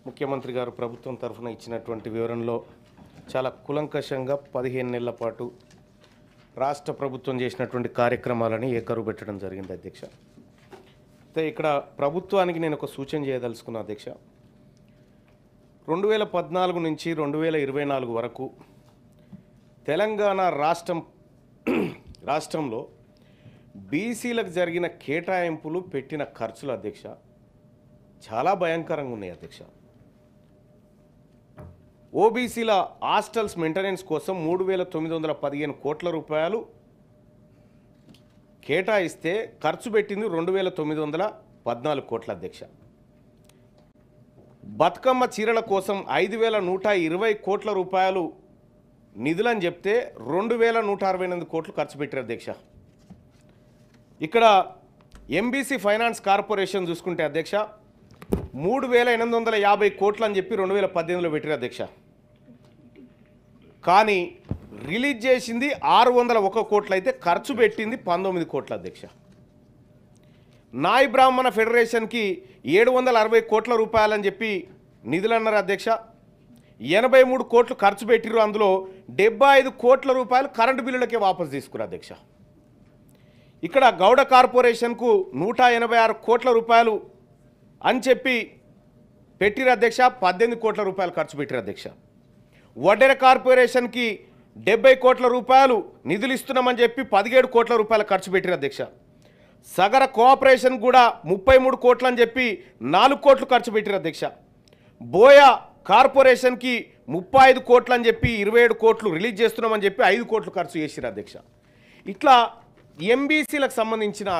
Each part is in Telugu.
ముఖ్యమంత్రి గారు ప్రభుత్వం తరఫున ఇచ్చినటువంటి వివరణలో చాలా కులంకషంగా 15 నెలల పాటు రాష్ట్ర ప్రభుత్వం చేసినటువంటి కార్యక్రమాలని ఏకరువు పెట్టడం జరిగింది అధ్యక్ష. అయితే ఇక్కడ ప్రభుత్వానికి నేను ఒక సూచన చేయదలుచుకున్నా అధ్యక్ష. 2014 నుంచి 2024 వరకు తెలంగాణ రాష్ట్రంలో బీసీలకు జరిగిన కేటాయింపులు పెట్టిన ఖర్చులు అధ్యక్ష చాలా భయంకరంగా ఉన్నాయి అధ్యక్ష. ఓబీసీల హాస్టల్స్ మెయింటెనెన్స్ కోసం 3,915 కోట్ల రూపాయలు కేటాయిస్తే ఖర్చు పెట్టింది 2,914 కోట్ల అధ్యక్ష. బతుకమ్మ చీరల కోసం 5,120 కోట్ల రూపాయలు నిధులని చెప్తే 2,168 కోట్లు ఖర్చు పెట్టారు అధ్యక్ష. ఇక్కడ ఎంబీసీ ఫైనాన్స్ కార్పొరేషన్ చూసుకుంటే అధ్యక్ష 3,850 కోట్లు అని చెప్పి 2018లో పెట్టారు అధ్యక్ష. కానీ రిలీజ్ చేసింది 601 కోట్లు అయితే ఖర్చు పెట్టింది 19 కోట్ల అధ్యక్ష. నాయ్ బ్రాహ్మణ ఫెడరేషన్కి 760 కోట్ల రూపాయలని చెప్పి నిధులు అన్నారు అధ్యక్ష. 83 కోట్లు ఖర్చు పెట్టిరు. అందులో 75 కోట్ల రూపాయలు కరెంటు బిల్లులకే వాపసు తీసుకున్నారు అధ్యక్ష. ఇక్కడ గౌడ కార్పొరేషన్కు 186 కోట్ల రూపాయలు అని చెప్పి పెట్టిరు అధ్యక్ష. 18 కోట్ల రూపాయలు ఖర్చు పెట్టిరు అధ్యక్ష. వడ్డెర కార్పొరేషన్కి 70 కోట్ల రూపాయలు నిధులు ఇస్తున్నామని చెప్పి 17 కోట్ల రూపాయలు ఖర్చు పెట్టిరు అధ్యక్ష. సగర కోఆపరేషన్ కూడా 33 కోట్లు అని చెప్పి 4 కోట్లు ఖర్చు పెట్టిరు అధ్యక్ష. బోయా కార్పొరేషన్కి 35 కోట్లు అని చెప్పి 27 కోట్లు రిలీజ్ చేస్తున్నామని చెప్పి 5 కోట్లు ఖర్చు చేసిరు అధ్యక్ష. ఇట్లా ఎంబీసీలకు సంబంధించిన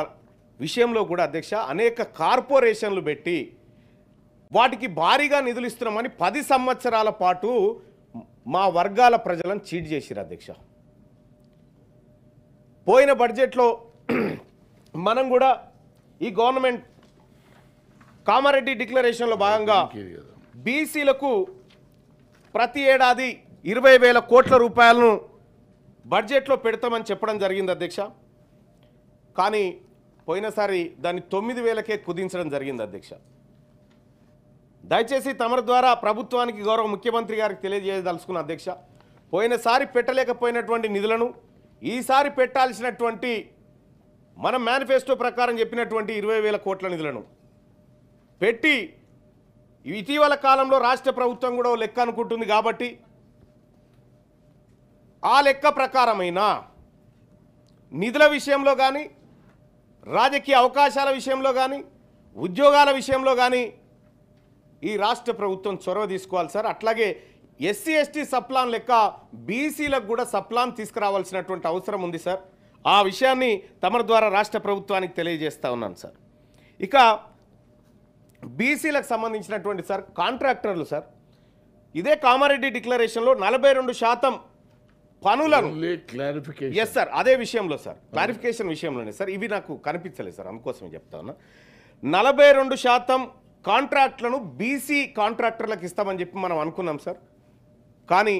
విషయంలో కూడా అధ్యక్ష అనేక కార్పొరేషన్లు పెట్టి వాటికి భారీగా నిధులు ఇస్తున్నామని 10 సంవత్సరాల పాటు మా వర్గాల ప్రజలను చీట్ చేసిరు అధ్యక్ష. పోయిన బడ్జెట్లో మనం కూడా ఈ గవర్నమెంట్ కామారెడ్డి డిక్లరేషన్లో భాగంగా బీసీలకు ప్రతి ఏడాది 20,000 కోట్ల రూపాయలను బడ్జెట్లో పెడతామని చెప్పడం జరిగింది అధ్యక్ష. కానీ పోయినసారి దాన్ని 9,000కే కుదించడం జరిగింది అధ్యక్ష. దయచేసి తమరి ద్వారా ప్రభుత్వానికి గౌరవ ముఖ్యమంత్రి గారికి తెలియజేయదలుచుకున్న అధ్యక్ష, పోయినసారి పెట్టలేకపోయినటువంటి నిధులను ఈసారి పెట్టాల్సినటువంటి మన మేనిఫెస్టో ప్రకారం చెప్పినటువంటి 20,000 కోట్ల నిధులను పెట్టి ఇటీవల కాలంలో రాష్ట్ర ప్రభుత్వం కూడా లెక్క అనుకుంటుంది కాబట్టి ఆ లెక్క ప్రకారమైన నిధుల విషయంలో కానీ రాజకీయ అవకాశాల విషయంలో కానీ ఉద్యోగాల విషయంలో కానీ ఈ రాష్ట్ర ప్రభుత్వం చొరవ తీసుకోవాలి సార్. అట్లాగే ఎస్సీ ఎస్టీ సప్లాన్ లెక్క బీసీలకు కూడా సప్లాన్ తీసుకురావాల్సినటువంటి అవసరం ఉంది సార్. ఆ విషయాన్ని తమ ద్వారా రాష్ట్ర ప్రభుత్వానికి తెలియజేస్తా ఉన్నాను సార్. ఇక బీసీలకు సంబంధించినటువంటి సార్ కాంట్రాక్టర్లు సార్ ఇదే కామారెడ్డి డిక్లరేషన్లో 42% పనులను ఎస్ సార్ అదే విషయంలో సార్ క్లారిఫికేషన్ విషయంలోనే సార్ ఇవి నాకు కనిపించలేదు సార్, అందుకోసమే చెప్తా ఉన్నా. 42% కాంట్రాక్ట్లను బీసీ కాంట్రాక్టర్లకు ఇస్తామని చెప్పి మనం అనుకున్నాం సార్. కానీ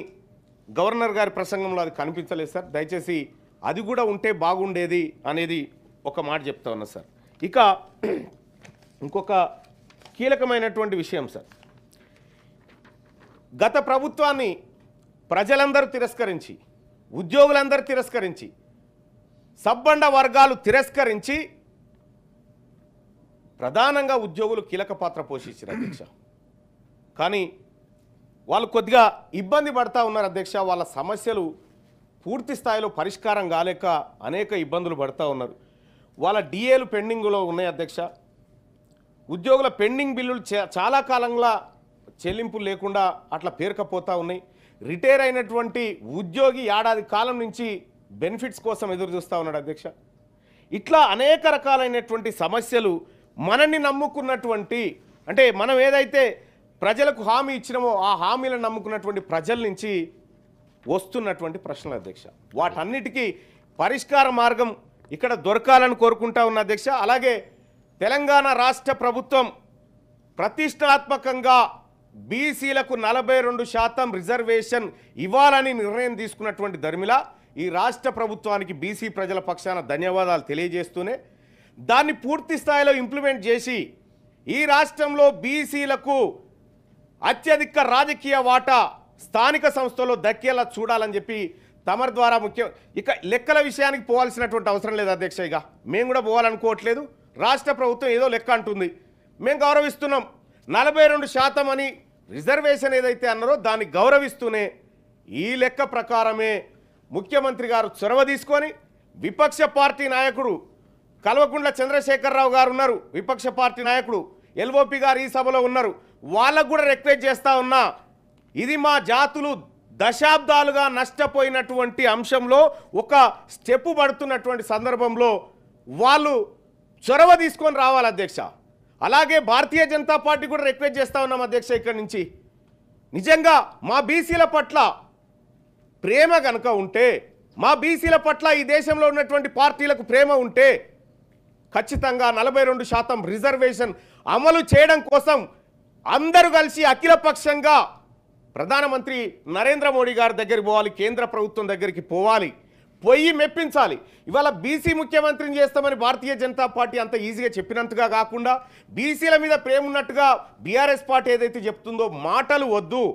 గవర్నర్ గారి ప్రసంగంలో అది కనిపించలేదు సార్. దయచేసి అది కూడా ఉంటే బాగుండేది అనేది ఒక మాట చెప్తా ఉన్నా సార్. ఇక ఇంకొక కీలకమైనటువంటి విషయం సార్, గత ప్రభుత్వాన్ని ప్రజలందరూ తిరస్కరించి ఉద్యోగులందరూ తిరస్కరించి సబ్బండ వర్గాలు తిరస్కరించి ప్రధానంగా ఉద్యోగులు కీలక పాత్ర పోషించారు అధ్యక్ష. కానీ వాళ్ళు కొద్దిగా ఇబ్బంది పడతా ఉన్నారు అధ్యక్ష. వాళ్ళ సమస్యలు పూర్తి స్థాయిలో పరిష్కారం కాలేక అనేక ఇబ్బందులు పడతా ఉన్నారు. వాళ్ళ డిఏలు పెండింగ్లో ఉన్నాయి అధ్యక్ష. ఉద్యోగుల పెండింగ్ బిల్లులు చాలా కాలంగా చెల్లింపులు లేకుండా అట్లా పేరుకపోతూ ఉన్నాయి. రిటైర్ అయినటువంటి ఉద్యోగి ఏడాది కాలం నుంచి బెనిఫిట్స్ కోసం ఎదురు చూస్తూ ఉన్నాడు అధ్యక్ష. ఇట్లా అనేక రకాలైనటువంటి సమస్యలు మనల్ని నమ్ముకున్నటువంటి అంటే మనం ఏదైతే ప్రజలకు హామీ ఇచ్చినామో ఆ హామీలను నమ్ముకున్నటువంటి ప్రజల నుంచి వస్తున్నటువంటి ప్రశ్నలు అధ్యక్ష. వాటన్నిటికీ పరిష్కార మార్గం ఇక్కడ దొరకాలని కోరుకుంటా ఉన్న అధ్యక్ష. అలాగే తెలంగాణ రాష్ట్ర ప్రభుత్వం ప్రతిష్టాత్మకంగా బీసీలకు 42% రిజర్వేషన్ ఇవ్వాలని నిర్ణయం తీసుకున్నటువంటి ధర్మిలా ఈ రాష్ట్ర ప్రభుత్వానికి బీసీ ప్రజల పక్షాన ధన్యవాదాలు తెలియజేస్తూనే దాన్ని పూర్తి స్థాయిలో ఇంప్లిమెంట్ చేసి ఈ రాష్ట్రంలో బీసీలకు అత్యధిక రాజకీయ వాటా స్థానిక సంస్థలో దక్కేలా చూడాలని చెప్పి తమరి ద్వారా ఇక లెక్కల విషయానికి పోవాల్సినటువంటి అవసరం లేదు అధ్యక్ష. ఇక మేము కూడా పోవాలనుకోవట్లేదు. రాష్ట్ర ప్రభుత్వం ఏదో లెక్క అంటుంది, మేము గౌరవిస్తున్నాం. 42% అని రిజర్వేషన్ ఏదైతే అన్నారో దాన్ని గౌరవిస్తూనే ఈ లెక్క ప్రకారమే ముఖ్యమంత్రి గారు చొరవ తీసుకొని విపక్ష పార్టీ నాయకుడు కల్వకుంట్ల చంద్రశేఖరరావు గారు ఉన్నారు, విపక్ష పార్టీ నాయకుడు ఎల్ఓపి గారు ఈ సభలో ఉన్నారు, వాళ్ళకు కూడా రిక్వెస్ట్ చేస్తా ఉన్నా, ఇది మా జాతులు దశాబ్దాలుగా నష్టపోయినటువంటి అంశంలో ఒక స్టెప్ పడుతున్నటువంటి సందర్భంలో వాళ్ళు చొరవ తీసుకొని రావాలి అధ్యక్ష. అలాగే భారతీయ జనతా పార్టీ కూడా రిక్వెస్ట్ చేస్తా ఉన్నాం అధ్యక్ష. ఇక్కడి నుంచి నిజంగా మా బీసీల పట్ల ప్రేమ కనుక ఉంటే, మా బీసీల పట్ల ఈ దేశంలో ఉన్నటువంటి పార్టీలకు ప్రేమ ఉంటే ఖచ్చితంగా 42% రిజర్వేషన్ అమలు చేయడం కోసం అందరూ కలిసి అఖిలపక్షంగా ప్రధానమంత్రి నరేంద్ర మోడీ గారి దగ్గరికి పోవాలి, కేంద్ర ప్రభుత్వం దగ్గరికి పోవాలి, పోయి మెప్పించాలి. ఇవాళ బీసీ ముఖ్యమంత్రిని చేస్తామని భారతీయ జనతా పార్టీ అంత ఈజీగా చెప్పినంతగా కాకుండా బీసీల మీద ప్రేమ ఉన్నట్టుగా బీఆర్ఎస్ పార్టీ ఏదైతే చెప్తుందో మాటలు వద్దు.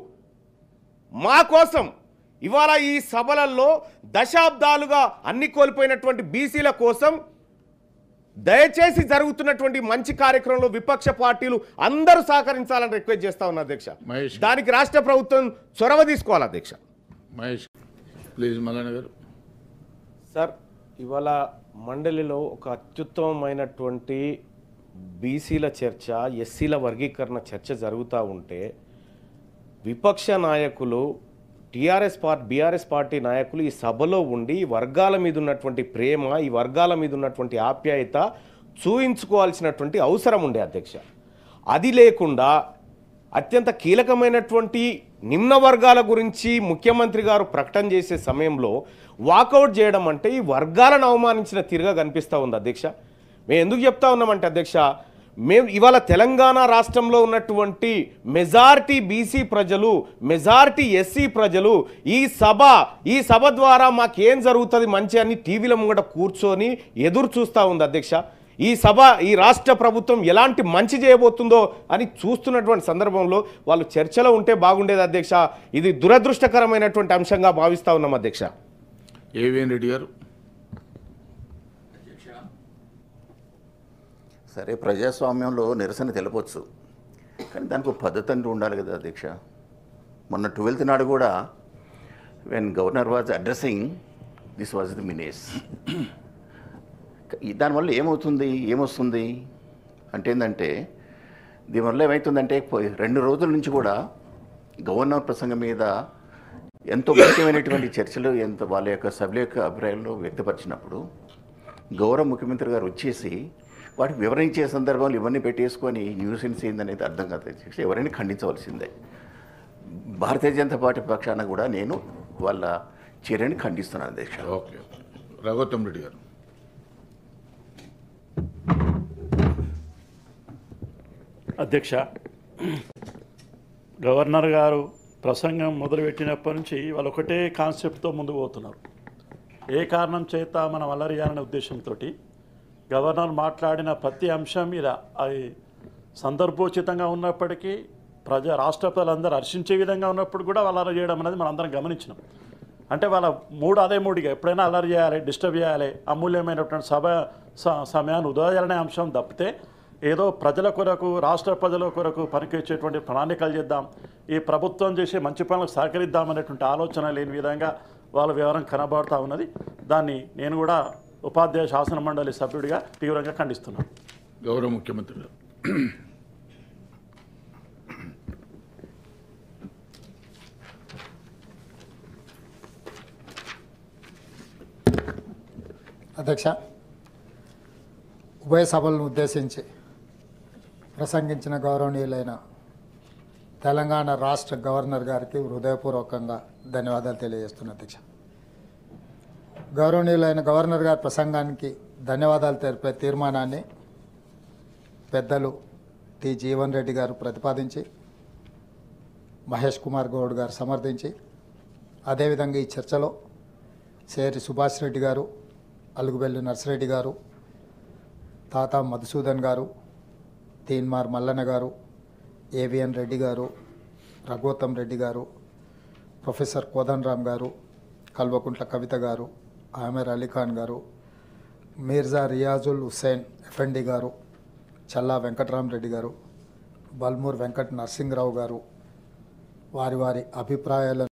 మా కోసం ఇవాళ ఈ సభలలో దశాబ్దాలుగా అన్ని కోల్పోయినటువంటి బీసీల కోసం దయచేసి జరుగుతున్నటువంటి మంచి కార్యక్రమంలో విపక్ష పార్టీలు అందరూ సహకరించాలని రిక్వెస్ట్ చేస్తా ఉన్నా అధ్యక్ష. దానికి రాష్ట్ర ప్రభుత్వం చొరవ తీసుకోవాలి అధ్యక్ష. మహేష్ ప్లీజ్ మల్లన్న గారు. సార్, ఇవాళ మండలిలో ఒక అత్యుత్తమమైనటువంటి బీసీల చర్చ, ఎస్సీల వర్గీకరణ చర్చ జరుగుతూ ఉంటే విపక్ష నాయకులు బీఆర్ఎస్ పార్టీ నాయకులు ఈ సభలో ఉండి ఈ వర్గాల మీద ఉన్నటువంటి ప్రేమ, ఈ వర్గాల మీద ఉన్నటువంటి ఆప్యాయత చూయించుకోవాల్సినటువంటి అవసరం ఉండే అధ్యక్ష. అది లేకుండా అత్యంత కీలకమైనటువంటి నిమ్న వర్గాల గురించి ముఖ్యమంత్రి గారు ప్రకటన చేసే సమయంలో వాకౌట్ చేయడం అంటే ఈ వర్గాలను అవమానించిన తీరుగా కనిపిస్తూ ఉంది అధ్యక్ష. మేము ఎందుకు చెప్తా ఉన్నామంటే అధ్యక్ష, మేము ఇవాళ తెలంగాణ రాష్ట్రంలో ఉన్నటువంటి మెజారిటీ బీసీ ప్రజలు, మెజారిటీ ఎస్సీ ప్రజలు ఈ సభ ద్వారా మాకేం జరుగుతుంది మంచి అని టీవీల ముంగట కూర్చొని ఎదురు చూస్తూ ఉంది అధ్యక్ష. ఈ రాష్ట్ర ప్రభుత్వం ఎలాంటి మంచి చేయబోతుందో అని చూస్తున్నటువంటి సందర్భంలో వాళ్ళు చర్చలో ఉంటే బాగుండేది అధ్యక్ష. ఇది దురదృష్టకరమైనటువంటి అంశంగా భావిస్తూ ఉన్నాం అధ్యక్ష. ఏవిఎన్ రెడ్డి గారు. సరే, ప్రజాస్వామ్యంలో నిరసన తెలపవచ్చు, కానీ దానికి ఒక పద్ధతి అంటూ ఉండాలి కదా అధ్యక్ష. మొన్న 12th నాడు కూడా when governor was addressing this was the menace. దానివల్ల ఏమొస్తుంది అంటే ఏంటంటే, దీనివల్ల ఏమవుతుందంటే 2 రోజుల నుంచి కూడా గవర్నర్ ప్రసంగం మీద ఎంతో ముఖ్యమైనటువంటి చర్చలు వాళ్ళ యొక్క సభ్యుల యొక్క అభిప్రాయాలను వ్యక్తపరిచినప్పుడు గౌరవ ముఖ్యమంత్రి గారు వచ్చేసి వాటికి వివరించే సందర్భంలో ఇవన్నీ పెట్టేసుకొని న్యూసెన్స్ ఏందనేది అర్థం కాదు. ఎవరైనా ఖండించవలసిందే. భారతీయ జనతా పార్టీ పక్షాన కూడా నేను వాళ్ళ చర్యని ఖండిస్తున్నాను అధ్యక్ష. ఓకే, రఘోత్తమ్ రెడ్డి గారు. అధ్యక్ష, గవర్నర్ గారు ప్రసంగం మొదలుపెట్టినప్పటి నుంచి వాళ్ళు ఒకటే కాన్సెప్ట్తో ముందుకు పోతున్నారు. ఏ కారణం చేత మనం అల్లరి చేయాలనే ఉద్దేశంతో గవర్నర్ మాట్లాడిన ప్రతి అంశం మీద అది సందర్భోచితంగా ఉన్నప్పటికీ రాష్ట్ర ప్రజలందరూ హర్షించే విధంగా ఉన్నప్పుడు కూడా వాళ్ళు అల్లరి చేయడం అనేది మనం అందరం గమనించినాం. అంటే వాళ్ళ అదే మూడిగా ఎప్పుడైనా అల్లరి చేయాలి, డిస్టర్బ్ చేయాలి, అమూల్యమైనటువంటి సమయాన్ని వృధా చేయాలనే అంశం తప్పితే ఏదో ప్రజల కొరకు, రాష్ట్ర ప్రజల కొరకు పనికొచ్చేటువంటి ప్రణాళికలు చేద్దాం, ఈ ప్రభుత్వం చేసే మంచి పనులకు సహకరిద్దామనేటువంటి ఆలోచన లేని విధంగా వాళ్ళ వివరం కనబడుతూ ఉన్నది. దాన్ని నేను కూడా ఉపాధ్యాయ శాసన మండలి సభ్యుడిగా తీవ్రంగా ఖండిస్తున్నాను. గౌరవ ముఖ్యమంత్రి గారు. అధ్యక్ష, ఉభయ సభలను ఉద్దేశించి ప్రసంగించిన గౌరవనీయులైన తెలంగాణ రాష్ట్ర గవర్నర్ గారికి హృదయపూర్వకంగా ధన్యవాదాలు తెలియజేస్తున్నా అధ్యక్ష. గౌరవనీయులైన గవర్నర్ గారి ప్రసంగానికి ధన్యవాదాలు తెలిపే తీర్మానాన్ని పెద్దలు టి జీవన్ రెడ్డి గారు ప్రతిపాదించి, మహేష్ కుమార్ గౌడ్ గారు సమర్థించి, అదేవిధంగా ఈ చర్చలో సేరి సుభాష్ రెడ్డి గారు, అలుగుబెల్లి నర్సిరెడ్డి గారు, తాతా మధుసూదన్ గారు, తీన్మార్ మల్లన్న గారు, ఏవిఎన్ రెడ్డి గారు, రఘోత్తమ్ రెడ్డి గారు, ప్రొఫెసర్ కోదండరామ్ గారు, కల్వకుంట్ల కవిత గారు, ఆమెర్ అలీఖాన్ గారు, మీర్జా రియాజుల్ హుస్సేన్ ఎఫ్ఎండి గారు, చల్లా వెంకటరామరెడ్డి గారు, బల్మూర్ వెంకట నరసింహరావు గారు వారి వారి అభిప్రాయాలను